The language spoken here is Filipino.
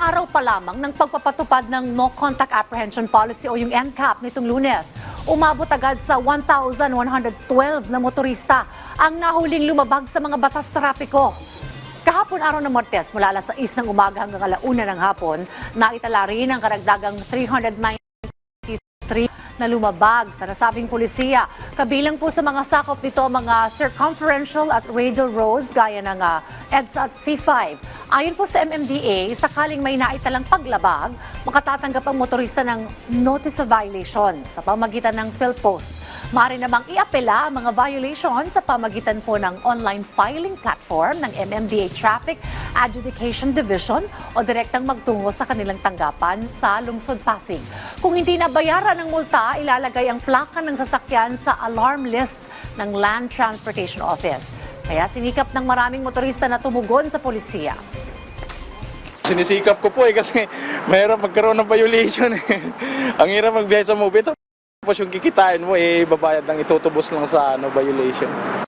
araw pa lamang ng pagpapatupad ng No Contact Apprehension Policy o yung NCAP nitong Lunes, umabot agad sa 1,112 na motorista ang nahuling lumabag sa mga batas trapiko. Kahapon araw ng Martes mula alas 6 ng umaga hanggang alauna ng hapon, naitala rin ang karagdagang 393 na lumabag sa nasabing pulisiya. Kabilang po sa mga sakop nito mga circumferential at radial roads gaya ng EDSA at C5. Ayon po sa MMDA, sakaling may naitalang paglabag, makatatanggap ang motorista ng notice of violation sa pamagitan ng PhilPost. Maaari namang iapela ang mga violation sa pamagitan po ng online filing platform ng MMDA Traffic Adjudication Division o direktang magtungo sa kanilang tanggapan sa Lungsod Pasig. Kung hindi nabayaran ng multa, ilalagay ang plaka ng sasakyan sa alarm list ng Land Transportation Office. Kaya sinikap ng maraming motorista na tumugon sa polisiya. Sinisikap ko po kasi mahirap magkaroon ng violation. Ang hirap magbiyahe sa movie. Tapos yung kikitain mo, babayad ng itutubos lang sa violation.